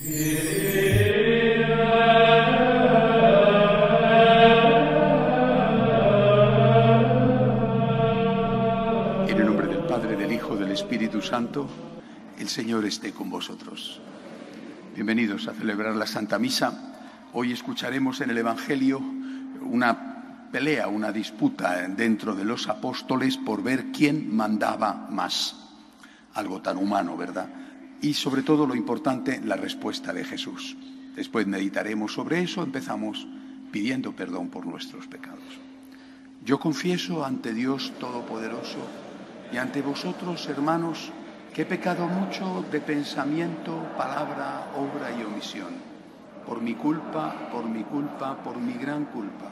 En el nombre del Padre, del Hijo, del Espíritu Santo, el Señor esté con vosotros. Bienvenidos a celebrar la Santa Misa. Hoy escucharemos en el Evangelio una pelea, una disputa dentro de los apóstoles por ver quién mandaba más. Algo tan humano, ¿verdad? Y sobre todo lo importante, la respuesta de Jesús. Después meditaremos sobre eso, empezamos pidiendo perdón por nuestros pecados. Yo confieso ante Dios Todopoderoso y ante vosotros, hermanos, que he pecado mucho de pensamiento, palabra, obra y omisión. Por mi culpa, por mi gran culpa.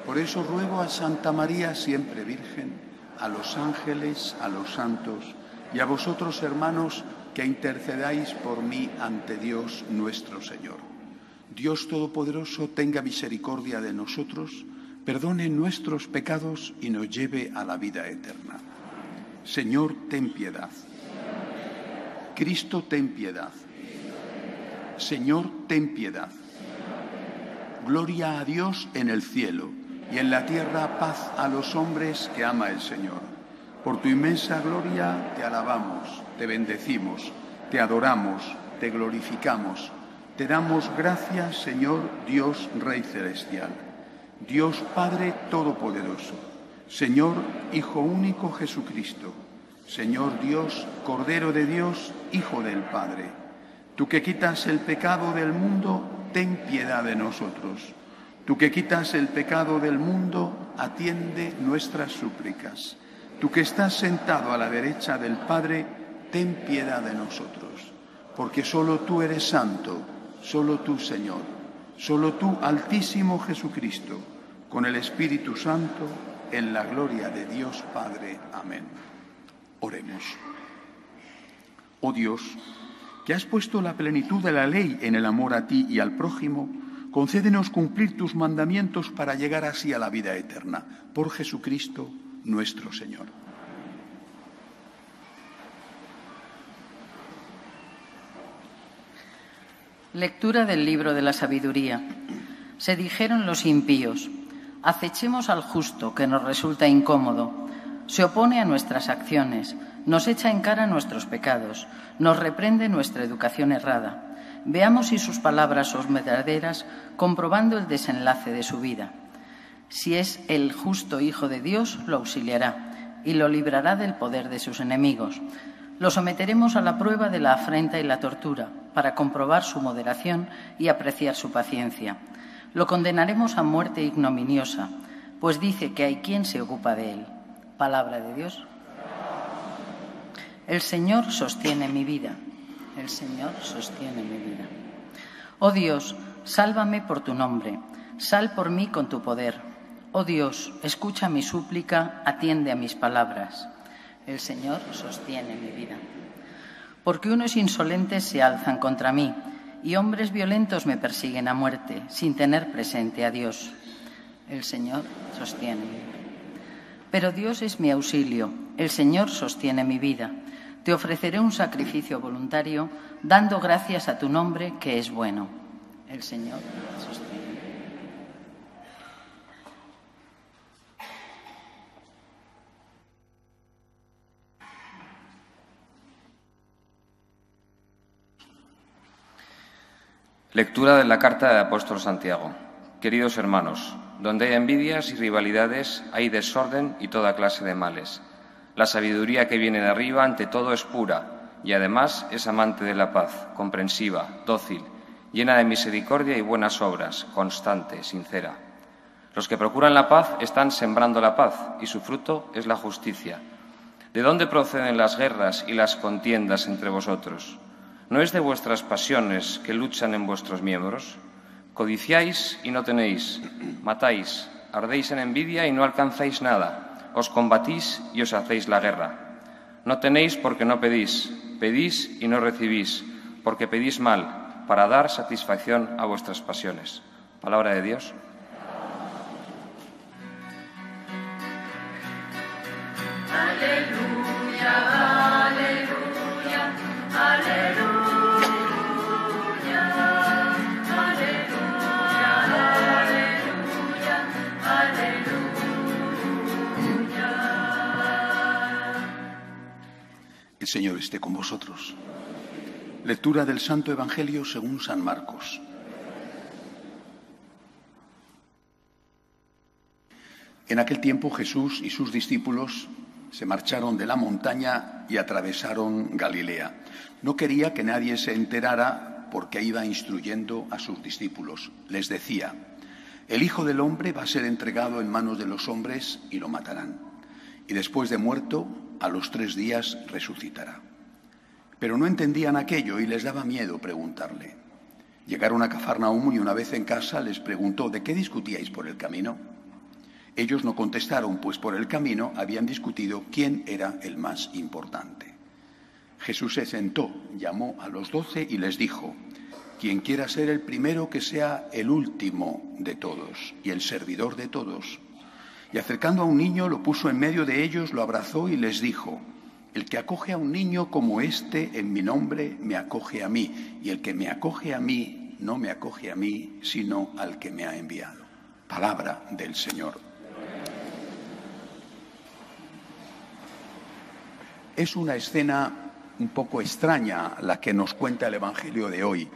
Por eso ruego a Santa María, siempre Virgen, a los ángeles, a los santos y a vosotros, hermanos, que intercedáis por mí ante Dios nuestro Señor. Dios Todopoderoso tenga misericordia de nosotros, perdone nuestros pecados y nos lleve a la vida eterna. Señor, ten piedad. Cristo, ten piedad. Señor, ten piedad. Gloria a Dios en el cielo y en la tierra paz a los hombres que ama el Señor. Por tu inmensa gloria te alabamos, te bendecimos, te adoramos, te glorificamos. Te damos gracias, Señor Dios Rey Celestial, Dios Padre Todopoderoso, Señor Hijo único Jesucristo, Señor Dios, Cordero de Dios, Hijo del Padre. Tú que quitas el pecado del mundo, ten piedad de nosotros. Tú que quitas el pecado del mundo, atiende nuestras súplicas. Tú que estás sentado a la derecha del Padre, ten piedad de nosotros. Porque solo tú eres santo, solo tú, Señor, solo tú, Altísimo Jesucristo, con el Espíritu Santo, en la gloria de Dios Padre. Amén. Oremos. Oh Dios, que has puesto la plenitud de la ley en el amor a ti y al prójimo, concédenos cumplir tus mandamientos para llegar así a la vida eterna. Por Jesucristo nuestro Señor. Lectura del libro de la sabiduría. Se dijeron los impíos: acechemos al justo, que nos resulta incómodo. Se opone a nuestras acciones, nos echa en cara nuestros pecados, nos reprende nuestra educación errada. Veamos si sus palabras son verdaderas, comprobando el desenlace de su vida. Si es el justo Hijo de Dios, lo auxiliará y lo librará del poder de sus enemigos. Lo someteremos a la prueba de la afrenta y la tortura, para comprobar su moderación y apreciar su paciencia. Lo condenaremos a muerte ignominiosa, pues dice que hay quien se ocupa de él. Palabra de Dios. El Señor sostiene mi vida. El Señor sostiene mi vida. Oh Dios, sálvame por tu nombre. Sal por mí con tu poder. Oh Dios, escucha mi súplica, atiende a mis palabras. El Señor sostiene mi vida. Porque unos insolentes se alzan contra mí y hombres violentos me persiguen a muerte, sin tener presente a Dios. El Señor sostiene mi vida. Pero Dios es mi auxilio, el Señor sostiene mi vida. Te ofreceré un sacrificio voluntario, dando gracias a tu nombre, que es bueno. El Señor sostiene mi vida. Lectura de la carta del apóstol Santiago. Queridos hermanos, donde hay envidias y rivalidades, hay desorden y toda clase de males. La sabiduría que viene de arriba ante todo es pura y además es amante de la paz, comprensiva, dócil, llena de misericordia y buenas obras, constante, sincera. Los que procuran la paz están sembrando la paz y su fruto es la justicia. ¿De dónde proceden las guerras y las contiendas entre vosotros? ¿No es de vuestras pasiones que luchan en vuestros miembros? Codiciáis y no tenéis, matáis, ardéis en envidia y no alcanzáis nada, os combatís y os hacéis la guerra. No tenéis porque no pedís, pedís y no recibís, porque pedís mal, para dar satisfacción a vuestras pasiones. Palabra de Dios. Aleluya, aleluya, aleluya. Señor esté con vosotros. Lectura del Santo Evangelio según San Marcos. En aquel tiempo Jesús y sus discípulos se marcharon de la montaña y atravesaron Galilea. No quería que nadie se enterara porque iba instruyendo a sus discípulos. Les decía: el Hijo del Hombre va a ser entregado en manos de los hombres y lo matarán. Y después de muerto, a los 3 días resucitará. Pero no entendían aquello y les daba miedo preguntarle. Llegaron a Cafarnaúm y una vez en casa les preguntó: ¿de qué discutíais por el camino? Ellos no contestaron, pues por el camino habían discutido quién era el más importante. Jesús se sentó, llamó a los 12 y les dijo: quien quiera ser el primero, que sea el último de todos y el servidor de todos. Y acercando a un niño, lo puso en medio de ellos, lo abrazó y les dijo: el que acoge a un niño como este en mi nombre, me acoge a mí. Y el que me acoge a mí, no me acoge a mí, sino al que me ha enviado. Palabra del Señor. Es una escena un poco extraña la que nos cuenta el Evangelio de hoy,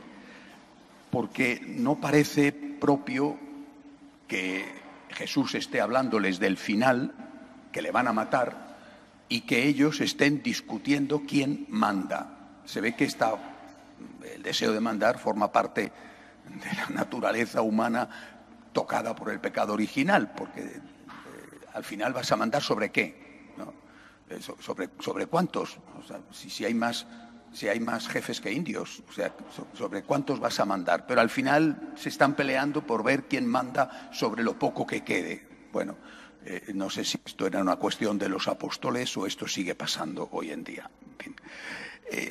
porque no parece propio que Jesús esté hablándoles del final, que le van a matar, y que ellos estén discutiendo quién manda. Se ve que el deseo de mandar forma parte de la naturaleza humana tocada por el pecado original, porque al final vas a mandar ¿sobre qué? ¿No? ¿Sobre cuántos? O sea, si hay más jefes que indios, o sea, ¿sobre cuántos vas a mandar? Pero al final se están peleando por ver quién manda sobre lo poco que quede. Bueno, no sé si esto era una cuestión de los apóstoles o esto sigue pasando hoy en día. En fin.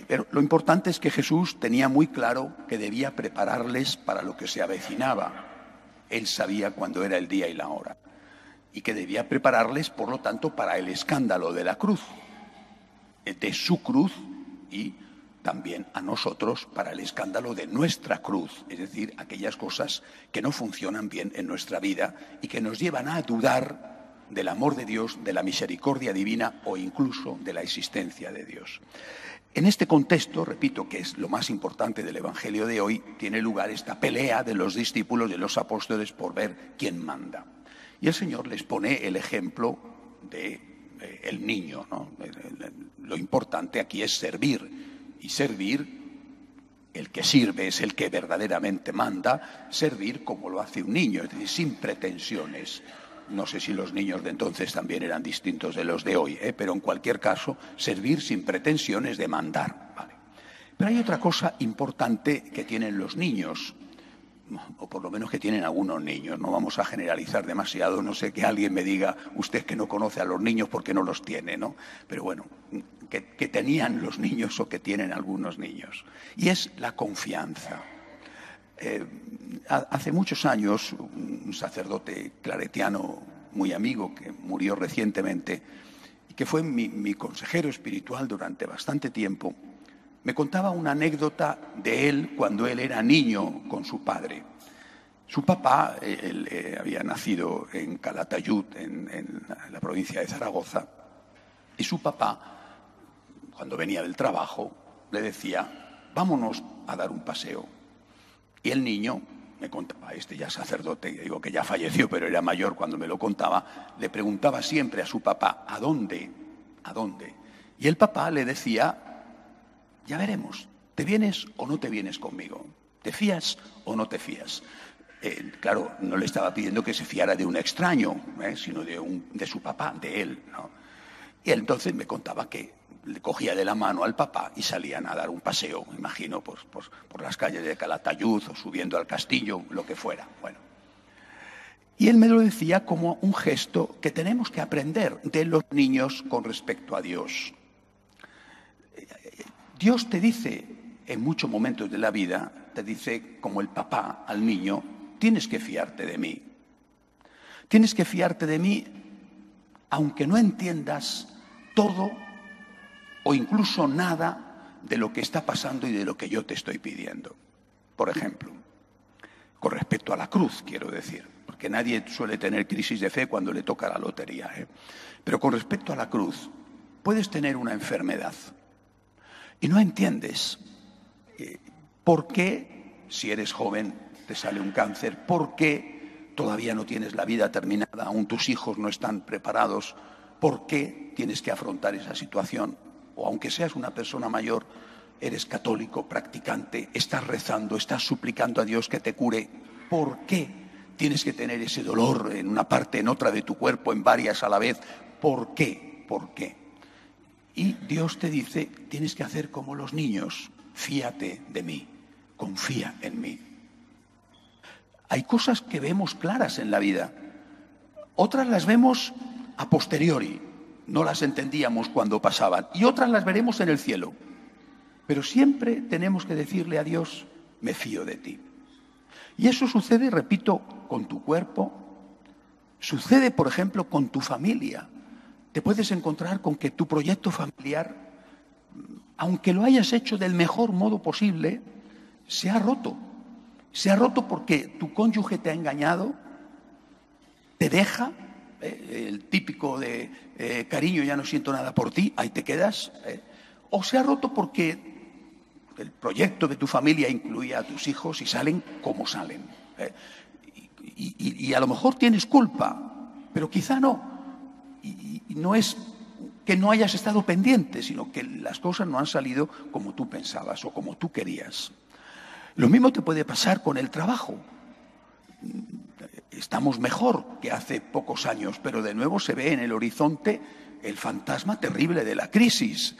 Pero lo importante es que Jesús tenía muy claro que debía prepararles para lo que se avecinaba. Él sabía cuándo era el día y la hora. Y que debía prepararles, por lo tanto, para el escándalo de la cruz, de su cruz, y también a nosotros para el escándalo de nuestra cruz, es decir, aquellas cosas que no funcionan bien en nuestra vida y que nos llevan a dudar del amor de Dios, de la misericordia divina o incluso de la existencia de Dios. En este contexto, repito, que es lo más importante del Evangelio de hoy, tiene lugar esta pelea de los discípulos, de los apóstoles, por ver quién manda. Y el Señor les pone el ejemplo del niño, ¿no? Lo importante aquí es servir. Y servir, el que sirve es el que verdaderamente manda, servir como lo hace un niño, es decir, sin pretensiones. No sé si los niños de entonces también eran distintos de los de hoy, pero en cualquier caso, servir sin pretensiones de mandar. ¿Vale? Pero hay otra cosa importante que tienen los niños, o por lo menos que tienen algunos niños. No vamos a generalizar demasiado, no sé que alguien me diga, usted que no conoce a los niños porque no los tiene, ¿no? Pero bueno, que tenían los niños o que tienen algunos niños. Y es la confianza. Hace muchos años, un sacerdote claretiano muy amigo que murió recientemente y que fue mi consejero espiritual durante bastante tiempo, me contaba una anécdota de él cuando él era niño con su padre. Su papá, él había nacido en Calatayud, en la provincia de Zaragoza, y su papá, cuando venía del trabajo, le decía: vámonos a dar un paseo. Y el niño, me contaba, este ya sacerdote, digo que ya falleció, pero era mayor cuando me lo contaba, le preguntaba siempre a su papá: ¿a dónde? ¿A dónde? Y el papá le decía: ya veremos, ¿te vienes o no te vienes conmigo? ¿Te fías o no te fías? Claro, no le estaba pidiendo que se fiara de un extraño, sino de su papá, de él, ¿no? Y él entonces me contaba que le cogía de la mano al papá y salían a dar un paseo, me imagino, por las calles de Calatayud o subiendo al castillo, lo que fuera. Bueno. Y él me lo decía como un gesto que tenemos que aprender de los niños con respecto a Dios. Dios te dice, en muchos momentos de la vida, te dice, como el papá al niño: tienes que fiarte de mí. Tienes que fiarte de mí, aunque no entiendas todo o incluso nada de lo que está pasando y de lo que yo te estoy pidiendo. Por ejemplo, con respecto a la cruz, quiero decir, porque nadie suele tener crisis de fe cuando le toca la lotería, Pero con respecto a la cruz, puedes tener una enfermedad Y no entiendes por qué, si eres joven, te sale un cáncer, por qué todavía no tienes la vida terminada, aún tus hijos no están preparados, por qué tienes que afrontar esa situación. O aunque seas una persona mayor, eres católico, practicante, estás rezando, estás suplicando a Dios que te cure. ¿Por qué tienes que tener ese dolor en una parte, en otra de tu cuerpo, en varias a la vez? ¿Por qué? ¿Por qué? Y Dios te dice, tienes que hacer como los niños, fíate de mí, confía en mí. Hay cosas que vemos claras en la vida, otras las vemos a posteriori, no las entendíamos cuando pasaban, y otras las veremos en el cielo. Pero siempre tenemos que decirle a Dios, me fío de ti. Y eso sucede, repito, con tu cuerpo, sucede, por ejemplo, con tu familia. Te puedes encontrar con que tu proyecto familiar, aunque lo hayas hecho del mejor modo posible, se ha roto. Se ha roto porque tu cónyuge te ha engañado, te deja, el típico de cariño, ya no siento nada por ti, ahí te quedas. O se ha roto porque el proyecto de tu familia incluía a tus hijos y salen como salen. Y a lo mejor tienes culpa, pero quizá no. Y no es que no hayas estado pendiente, sino que las cosas no han salido como tú pensabas o como tú querías. Lo mismo te puede pasar con el trabajo. Estamos mejor que hace pocos años, pero de nuevo se ve en el horizonte el fantasma terrible de la crisis.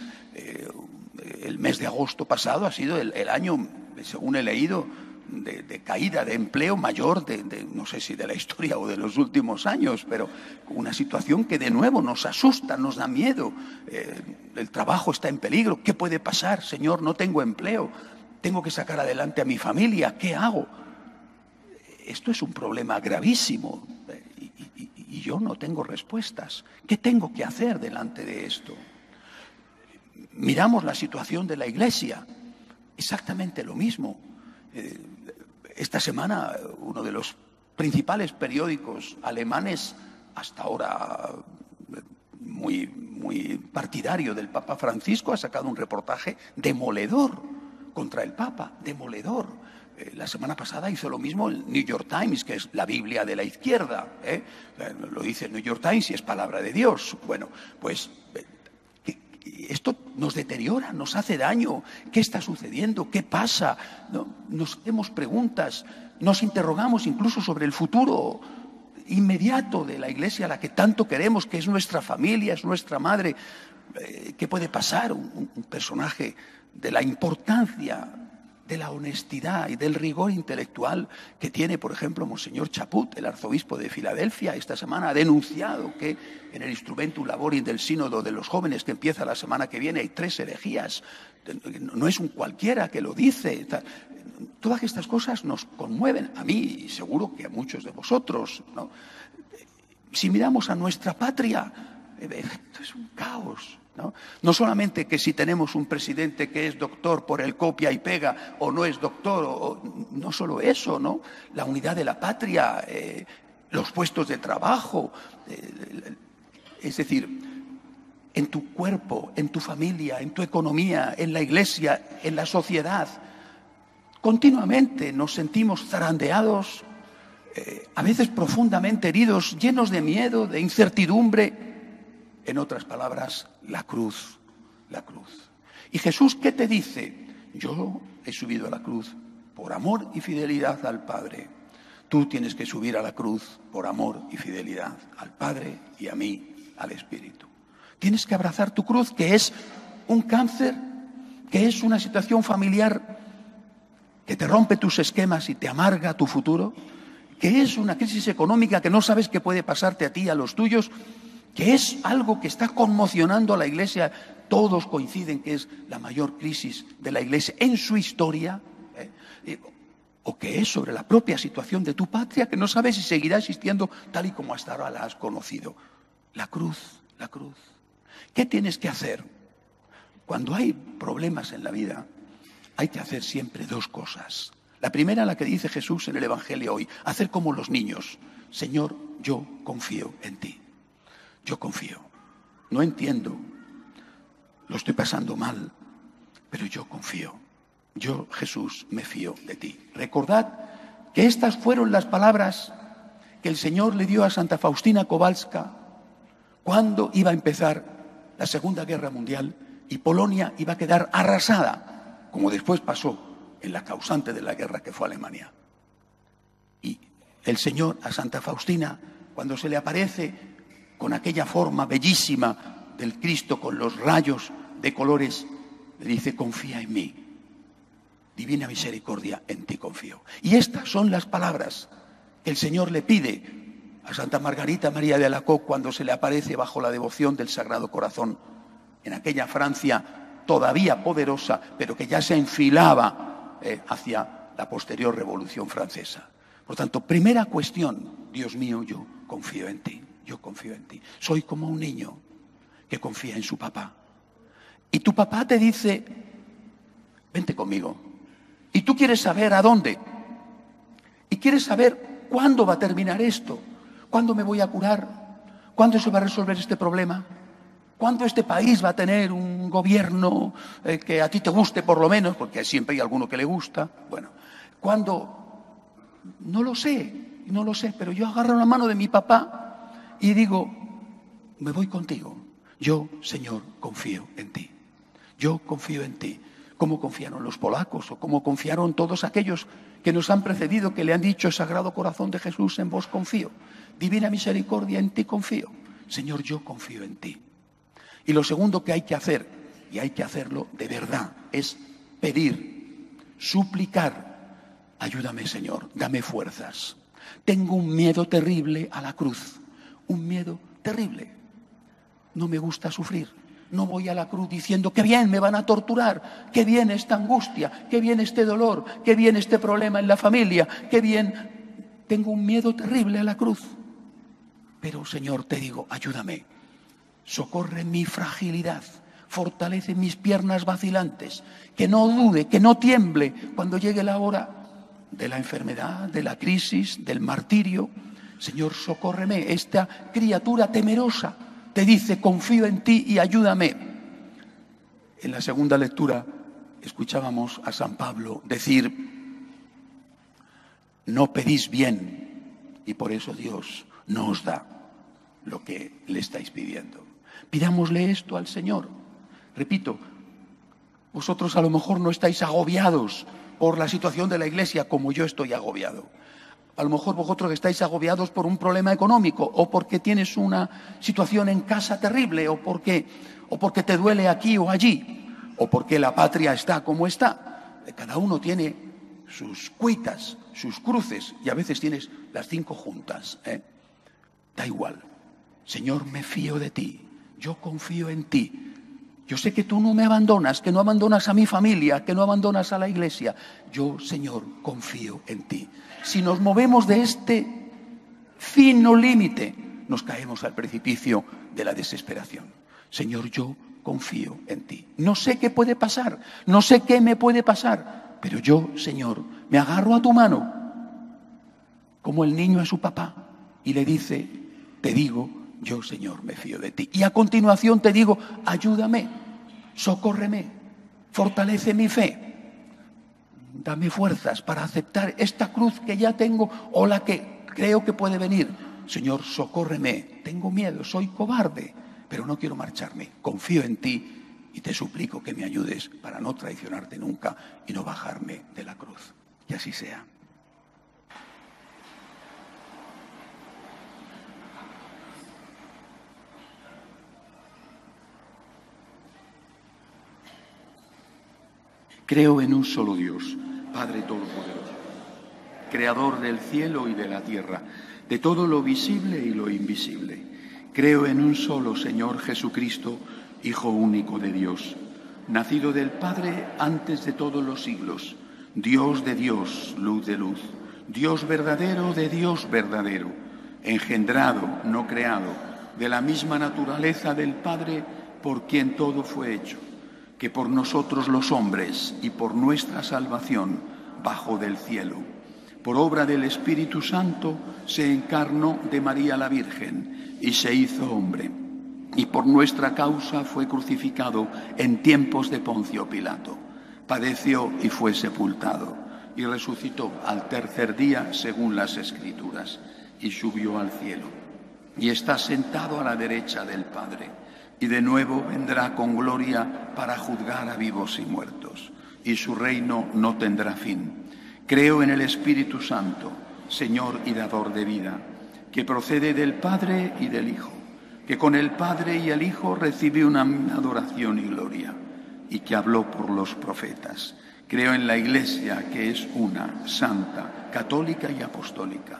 El mes de agosto pasado ha sido el año, según he leído, de caída de empleo mayor no sé si de la historia o de los últimos años, pero una situación que de nuevo nos asusta, nos da miedo. El trabajo está en peligro. ¿Qué puede pasar? Señor, no tengo empleo. Tengo que sacar adelante a mi familia. ¿Qué hago? Esto es un problema gravísimo y yo no tengo respuestas. ¿Qué tengo que hacer delante de esto? Miramos la situación de la Iglesia, exactamente lo mismo. Esta semana uno de los principales periódicos alemanes, hasta ahora muy partidario del Papa Francisco, ha sacado un reportaje demoledor contra el Papa, demoledor. La semana pasada hizo lo mismo el New York Times, que es la Biblia de la izquierda. Lo dice el New York Times y es palabra de Dios. Bueno, pues esto nos deteriora, nos hace daño. ¿Qué está sucediendo? ¿Qué pasa? Nos hacemos preguntas, nos interrogamos incluso sobre el futuro inmediato de la Iglesia a la que tanto queremos, que es nuestra familia, es nuestra madre. ¿Qué puede pasar? Un personaje de la importancia, de la honestidad y del rigor intelectual que tiene, por ejemplo, Monseñor Chaput, el arzobispo de Filadelfia, esta semana ha denunciado que en el Instrumentum Laboris del Sínodo de los Jóvenes, que empieza la semana que viene, hay 3 herejías. No es un cualquiera que lo dice. Todas estas cosas nos conmueven, a mí y seguro que a muchos de vosotros, ¿no? Si miramos a nuestra patria, esto es un caos. No solamente que si tenemos un presidente que es doctor por el copia y pega o no es doctor, no solo eso, ¿no? La unidad de la patria, los puestos de trabajo, es decir, en tu cuerpo, en tu familia, en tu economía, en la Iglesia, en la sociedad, continuamente nos sentimos zarandeados, a veces profundamente heridos, llenos de miedo, de incertidumbre. En otras palabras, la cruz, la cruz. ¿Y Jesús qué te dice? Yo he subido a la cruz por amor y fidelidad al Padre. Tú tienes que subir a la cruz por amor y fidelidad al Padre y a mí, al Espíritu. Tienes que abrazar tu cruz, que es un cáncer, que es una situación familiar que te rompe tus esquemas y te amarga tu futuro, que es una crisis económica que no sabes qué puede pasarte a ti y a los tuyos, que es algo que está conmocionando a la Iglesia. Todos coinciden que es la mayor crisis de la Iglesia en su historia, o que es sobre la propia situación de tu patria, que no sabes si seguirá existiendo tal y como hasta ahora la has conocido. La cruz, la cruz. ¿Qué tienes que hacer? Cuando hay problemas en la vida, hay que hacer siempre 2 cosas. La primera, la que dice Jesús en el Evangelio hoy, hacer como los niños. Señor, yo confío en ti. Yo confío. No entiendo. Lo estoy pasando mal. pero yo confío. Yo, Jesús, me fío de ti. Recordad que estas fueron las palabras que el Señor le dio a Santa Faustina Kowalska cuando iba a empezar la Segunda Guerra Mundial y Polonia iba a quedar arrasada, como después pasó en la causante de la guerra que fue Alemania. Y el Señor a Santa Faustina, cuando se le aparece con aquella forma bellísima del Cristo con los rayos de colores, le dice: confía en mí, divina misericordia, en ti confío. Y estas son las palabras que el Señor le pide a Santa Margarita María de Alacoque cuando se le aparece bajo la devoción del Sagrado Corazón, en aquella Francia todavía poderosa, pero que ya se enfilaba hacia la posterior Revolución Francesa. Por tanto, primera cuestión: Dios mío, yo confío en ti, yo confío en ti. Soy como un niño que confía en su papá. Y tu papá te dice: vente conmigo. Y tú quieres saber a dónde. Y quieres saber cuándo va a terminar esto. ¿Cuándo me voy a curar? ¿Cuándo se va a resolver este problema? ¿Cuándo este país va a tener un gobierno que a ti te guste por lo menos? Porque siempre hay alguno que le gusta. Bueno, ¿cuándo? No lo sé, pero yo agarro la mano de mi papá y digo: me voy contigo. Yo, Señor, confío en ti. Yo confío en ti. ¿Cómo confiaron los polacos o cómo confiaron todos aquellos que nos han precedido, que le han dicho: Sagrado Corazón de Jesús, en vos confío. Divina misericordia, en ti confío. Señor, yo confío en ti. Y lo segundo que hay que hacer, y hay que hacerlo de verdad, es pedir, suplicar: ayúdame, Señor, dame fuerzas. Tengo un miedo terrible a la cruz, un miedo terrible. No me gusta sufrir. No voy a la cruz diciendo: qué bien, me van a torturar, qué bien esta angustia, qué bien este dolor, qué bien este problema en la familia, qué bien. Tengo un miedo terrible a la cruz. Pero, Señor, te digo: ayúdame, socorre mi fragilidad, fortalece mis piernas vacilantes, que no dude, que no tiemble cuando llegue la hora de la enfermedad, de la crisis, del martirio. Señor, socórreme. Esta criatura temerosa te dice: confío en ti y ayúdame. En la segunda lectura escuchábamos a San Pablo decir: no pedís bien y por eso Dios no os da lo que le estáis pidiendo. Pidámosle esto al Señor. Repito, vosotros a lo mejor no estáis agobiados por la situación de la Iglesia como yo estoy agobiado. A lo mejor vosotros estáis agobiados por un problema económico, o porque tienes una situación en casa terrible, o porque te duele aquí o allí, o porque la patria está como está. Cada uno tiene sus cuitas, sus cruces, y a veces tienes las 5 juntas. Da igual. Señor, me fío de ti. Yo confío en ti. Yo sé que tú no me abandonas, que no abandonas a mi familia, que no abandonas a la Iglesia. Yo, Señor, confío en ti. Si nos movemos de este fino límite, nos caemos al precipicio de la desesperación. Señor, yo confío en ti. No sé qué puede pasar, no sé qué me puede pasar, pero yo, Señor, me agarro a tu mano, como el niño a su papá, y le dice: te digo, yo, Señor, me fío de ti. Y a continuación te digo: ayúdame, socórreme, fortalece mi fe. Dame fuerzas para aceptar esta cruz que ya tengo o la que creo que puede venir. Señor, socórreme. Tengo miedo, soy cobarde, pero no quiero marcharme. Confío en ti y te suplico que me ayudes para no traicionarte nunca y no bajarme de la cruz. Que así sea. Creo en un solo Dios, Padre Todopoderoso, Creador del cielo y de la tierra, de todo lo visible y lo invisible. Creo en un solo Señor Jesucristo, Hijo único de Dios, nacido del Padre antes de todos los siglos, Dios de Dios, luz de luz, Dios verdadero de Dios verdadero, engendrado, no creado, de la misma naturaleza del Padre, por quien todo fue hecho, que por nosotros los hombres y por nuestra salvación bajó del cielo. Por obra del Espíritu Santo se encarnó de María la Virgen y se hizo hombre. Y por nuestra causa fue crucificado en tiempos de Poncio Pilato. padeció y fue sepultado, y resucitó al tercer día según las Escrituras, y subió al cielo, y está sentado a la derecha del Padre, y de nuevo vendrá con gloria para juzgar a vivos y muertos, y su reino no tendrá fin. Creo en el Espíritu Santo, Señor y dador de vida, que procede del Padre y del Hijo, que con el Padre y el Hijo recibe una adoración y gloria, y que habló por los profetas. Creo en la Iglesia, que es una, santa, católica y apostólica.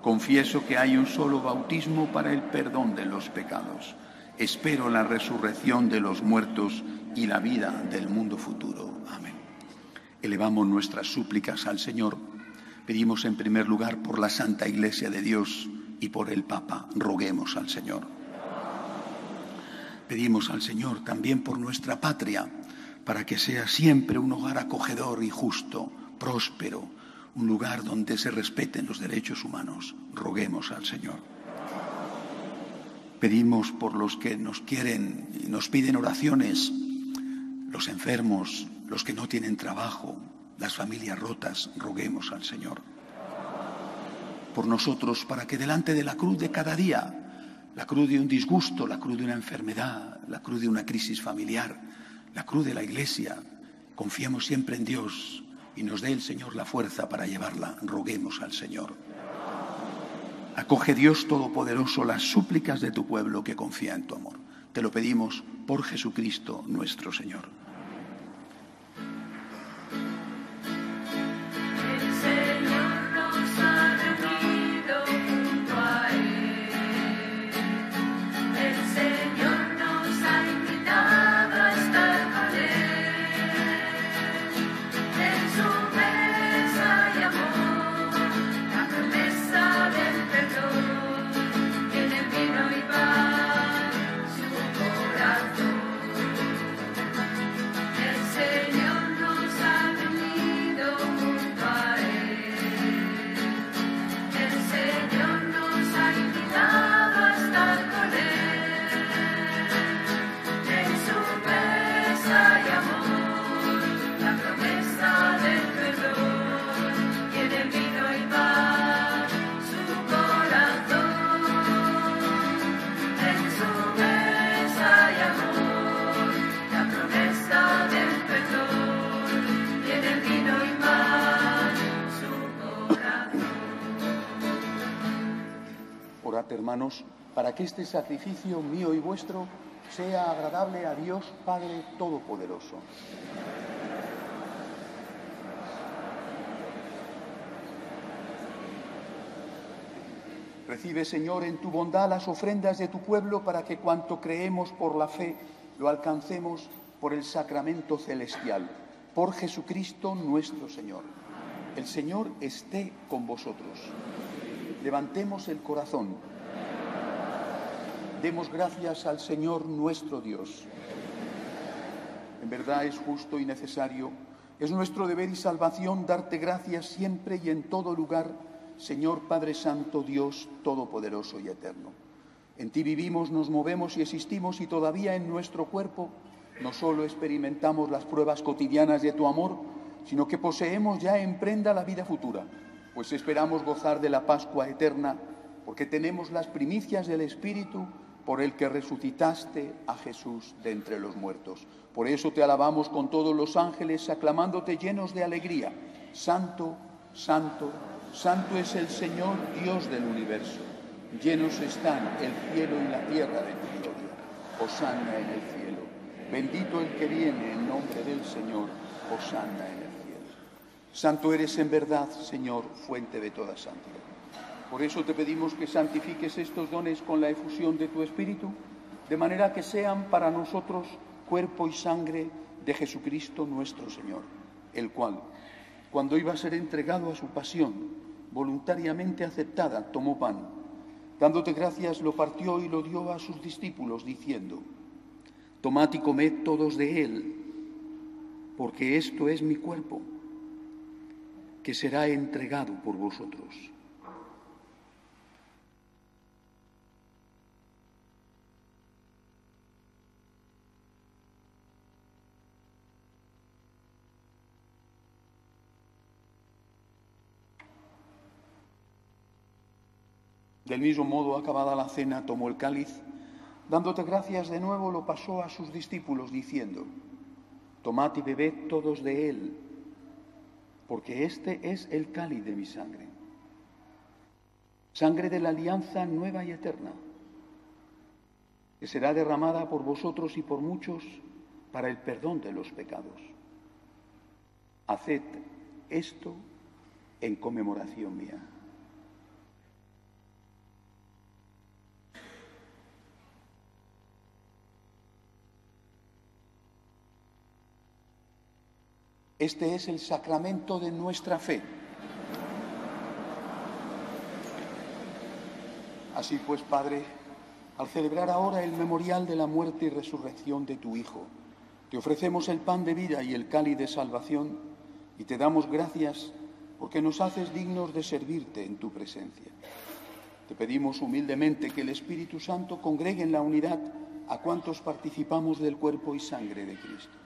Confieso que hay un solo bautismo para el perdón de los pecados. Espero la resurrección de los muertos y la vida del mundo futuro. Amén. Elevamos nuestras súplicas al Señor. Pedimos en primer lugar por la Santa Iglesia de Dios y por el Papa. Roguemos al Señor. Pedimos al Señor también por nuestra patria, para que sea siempre un hogar acogedor y justo, próspero, un lugar donde se respeten los derechos humanos. Roguemos al Señor. Pedimos por los que nos quieren y nos piden oraciones, los enfermos, los que no tienen trabajo, las familias rotas. Roguemos al Señor. Por nosotros, para que delante de la cruz de cada día, la cruz de un disgusto, la cruz de una enfermedad, la cruz de una crisis familiar, la cruz de la Iglesia, confiemos siempre en Dios y nos dé el Señor la fuerza para llevarla. Roguemos al Señor. Acoge, Dios Todopoderoso, las súplicas de tu pueblo que confía en tu amor. Te lo pedimos por Jesucristo nuestro Señor. Hermanos, para que este sacrificio mío y vuestro sea agradable a Dios Padre Todopoderoso. Recibe, Señor, en tu bondad las ofrendas de tu pueblo, para que cuanto creemos por la fe lo alcancemos por el sacramento celestial. Por Jesucristo nuestro Señor. El Señor esté con vosotros. Levantemos el corazón. Demos gracias al Señor nuestro Dios. En verdad es justo y necesario, es nuestro deber y salvación darte gracias siempre y en todo lugar, Señor Padre Santo, Dios Todopoderoso y Eterno. En ti vivimos, nos movemos y existimos, y todavía en nuestro cuerpo no solo experimentamos las pruebas cotidianas de tu amor, sino que poseemos ya en prenda la vida futura, pues esperamos gozar de la Pascua eterna, porque tenemos las primicias del Espíritu, por el que resucitaste a Jesús de entre los muertos. Por eso te alabamos con todos los ángeles, aclamándote llenos de alegría. Santo, santo, santo es el Señor, Dios del universo. Llenos están el cielo y la tierra de tu gloria. Hosana en el cielo. Bendito el que viene en nombre del Señor. Hosana en el cielo. Santo eres en verdad, Señor, fuente de toda santidad. Por eso te pedimos que santifiques estos dones con la efusión de tu Espíritu, de manera que sean para nosotros cuerpo y sangre de Jesucristo nuestro Señor, el cual, cuando iba a ser entregado a su pasión, voluntariamente aceptada, tomó pan. Dándote gracias, lo partió y lo dio a sus discípulos, diciendo: Tomad y comed todos de él, porque esto es mi cuerpo, que será entregado por vosotros. Del mismo modo, acabada la cena, tomó el cáliz, dándote gracias de nuevo, lo pasó a sus discípulos, diciendo: tomad y bebed todos de él, porque este es el cáliz de mi sangre, sangre de la alianza nueva y eterna, que será derramada por vosotros y por muchos para el perdón de los pecados. Haced esto en conmemoración mía. Este es el sacramento de nuestra fe. Así pues, Padre, al celebrar ahora el memorial de la muerte y resurrección de tu Hijo, te ofrecemos el pan de vida y el cáliz de salvación y te damos gracias porque nos haces dignos de servirte en tu presencia. Te pedimos humildemente que el Espíritu Santo congregue en la unidad a cuantos participamos del cuerpo y sangre de Cristo.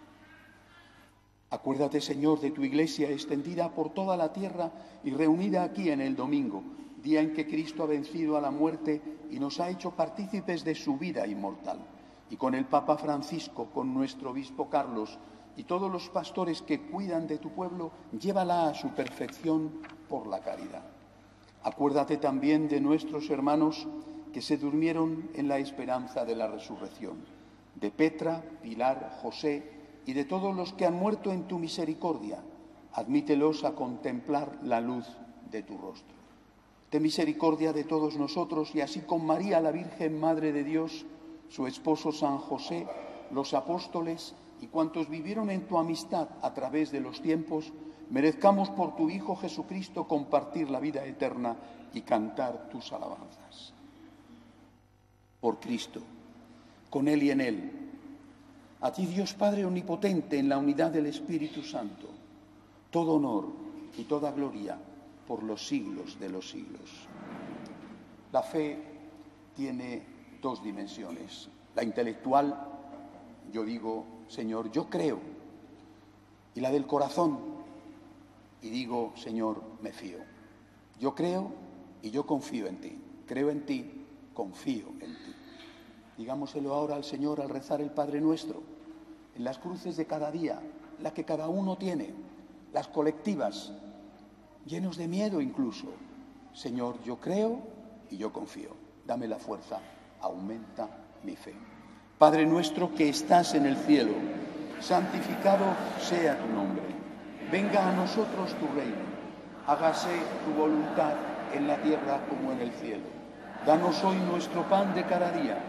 Acuérdate, Señor, de tu Iglesia extendida por toda la tierra y reunida aquí en el domingo, día en que Cristo ha vencido a la muerte y nos ha hecho partícipes de su vida inmortal. Y con el Papa Francisco, con nuestro obispo Carlos y todos los pastores que cuidan de tu pueblo, llévala a su perfección por la caridad. Acuérdate también de nuestros hermanos que se durmieron en la esperanza de la resurrección, de Petra, Pilar, José y de todos los que han muerto en tu misericordia. Admítelos a contemplar la luz de tu rostro. Ten misericordia de todos nosotros y así con María, la Virgen Madre de Dios, su esposo San José, los apóstoles y cuantos vivieron en tu amistad a través de los tiempos, merezcamos por tu Hijo Jesucristo compartir la vida eterna y cantar tus alabanzas. Por Cristo, con Él y en Él, a ti, Dios Padre omnipotente, en la unidad del Espíritu Santo, todo honor y toda gloria por los siglos de los siglos. La fe tiene dos dimensiones. La intelectual, yo digo, Señor, yo creo. Y la del corazón, y digo, Señor, me fío. Yo creo y yo confío en ti. Creo en ti, confío en ti. Digámoselo ahora al Señor al rezar el Padre Nuestro, en las cruces de cada día, la que cada uno tiene, las colectivas, llenos de miedo incluso. Señor, yo creo y yo confío. Dame la fuerza, aumenta mi fe. Padre nuestro que estás en el cielo, santificado sea tu nombre. Venga a nosotros tu reino. Hágase tu voluntad en la tierra como en el cielo. Danos hoy nuestro pan de cada día.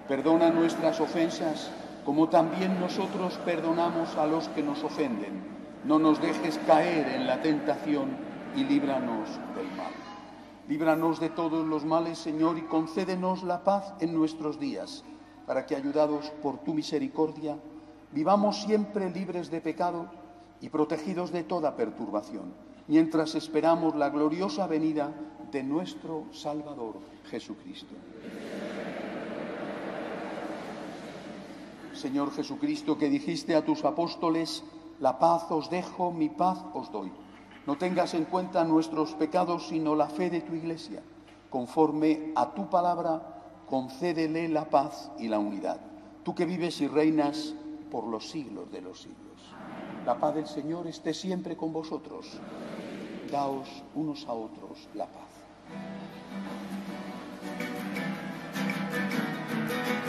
Perdona nuestras ofensas, como también nosotros perdonamos a los que nos ofenden. No nos dejes caer en la tentación y líbranos del mal. Líbranos de todos los males, Señor, y concédenos la paz en nuestros días, para que, ayudados por tu misericordia, vivamos siempre libres de pecado y protegidos de toda perturbación, mientras esperamos la gloriosa venida de nuestro Salvador Jesucristo. Señor Jesucristo, que dijiste a tus apóstoles: la paz os dejo, mi paz os doy. No tengas en cuenta nuestros pecados, sino la fe de tu Iglesia. Conforme a tu palabra, concédele la paz y la unidad. Tú que vives y reinas por los siglos de los siglos. La paz del Señor esté siempre con vosotros. Daos unos a otros la paz.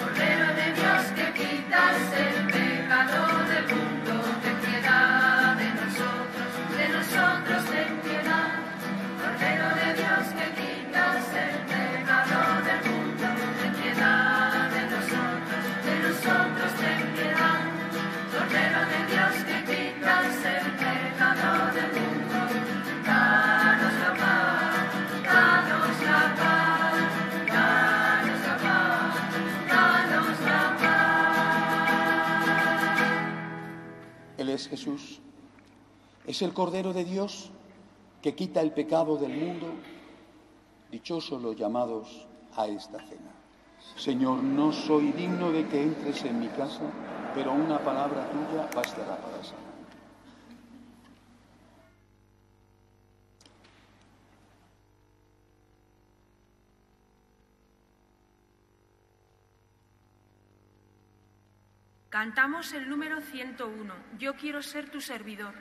Cordero de Dios, que quitas el pecado del mundo, ten piedad de nosotros ten piedad. Cordero de Dios, que quitas el pecado del mundo, ten piedad de nosotros ten piedad. Cordero de Dios, que quitas el pecado del mundo, danos la paz, danos la paz, danos la paz, danos la paz. Él es Jesús. Es el Cordero de Dios que quita el pecado del mundo. Dichosos los llamados a esta cena. Señor, no soy digno de que entres en mi casa, pero una palabra tuya bastará para sanar. Cantamos el número 101, Yo quiero ser tu servidor.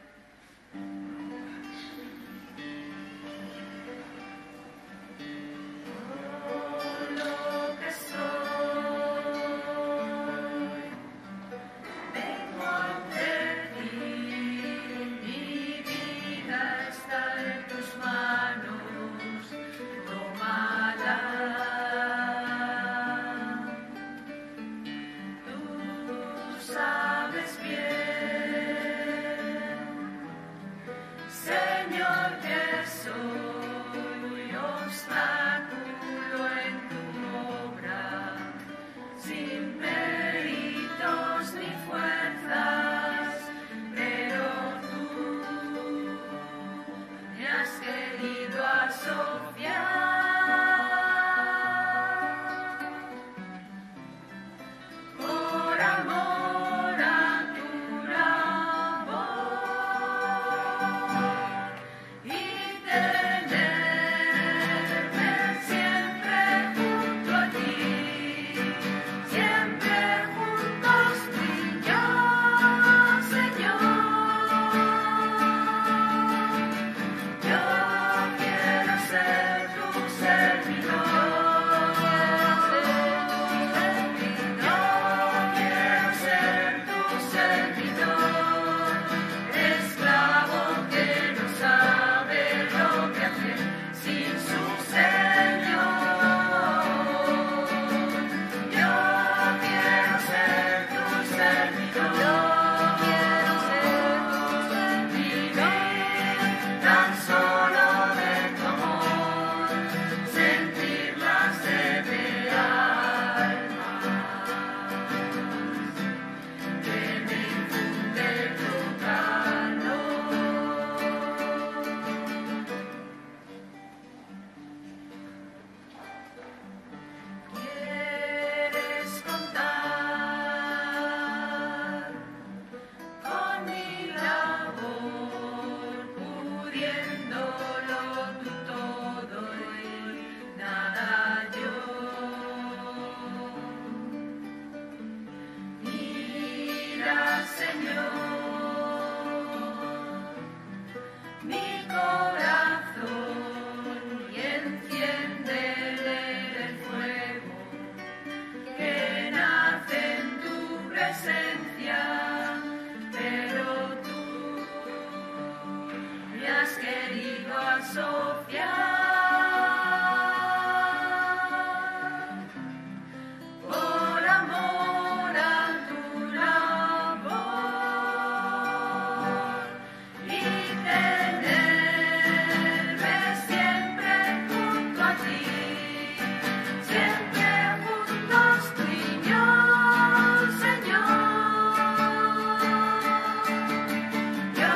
Yo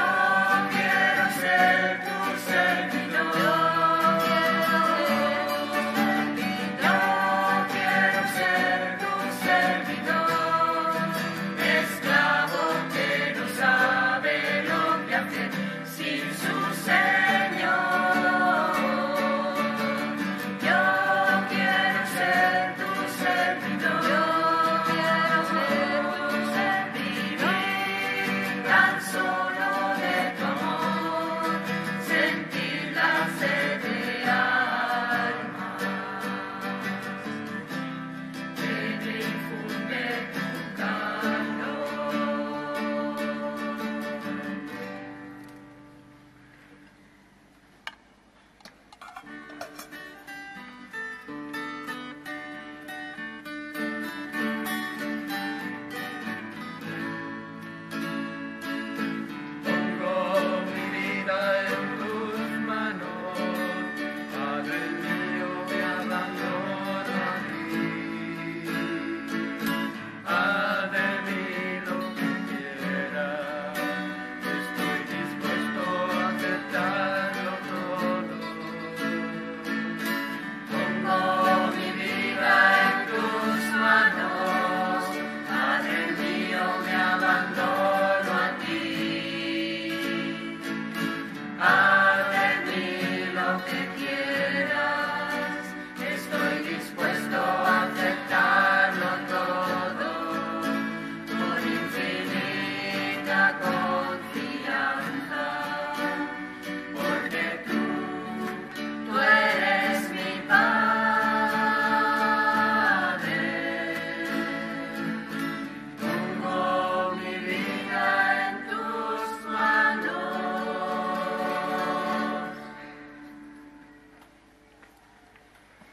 quiero ser tu servidor.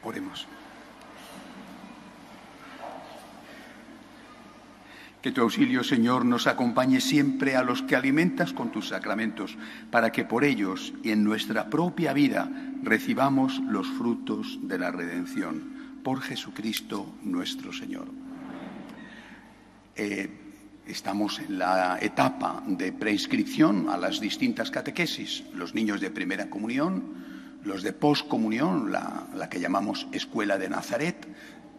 Oremos. Que tu auxilio, Señor, nos acompañe siempre a los que alimentas con tus sacramentos, para que por ellos y en nuestra propia vida recibamos los frutos de la redención. Por Jesucristo nuestro Señor. Estamos en la etapa de preinscripción a las distintas catequesis. Los niños de primera comunión, los de poscomunión, la que llamamos Escuela de Nazaret,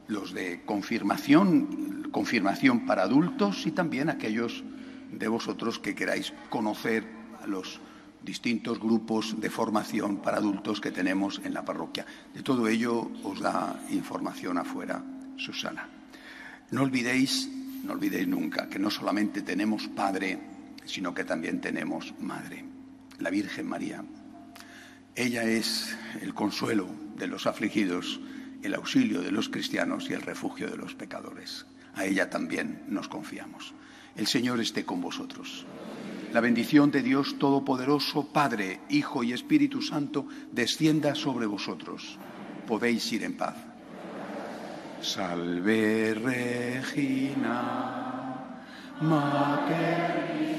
los de confirmación para adultos y también aquellos de vosotros que queráis conocer a los distintos grupos de formación para adultos que tenemos en la parroquia. De todo ello os da información afuera Susana. No olvidéis nunca que no solamente tenemos Padre, sino que también tenemos Madre, la Virgen María. Ella es el consuelo de los afligidos, el auxilio de los cristianos y el refugio de los pecadores. A ella también nos confiamos. El Señor esté con vosotros. La bendición de Dios Todopoderoso, Padre, Hijo y Espíritu Santo, descienda sobre vosotros. Podéis ir en paz. Salve Regina, Mater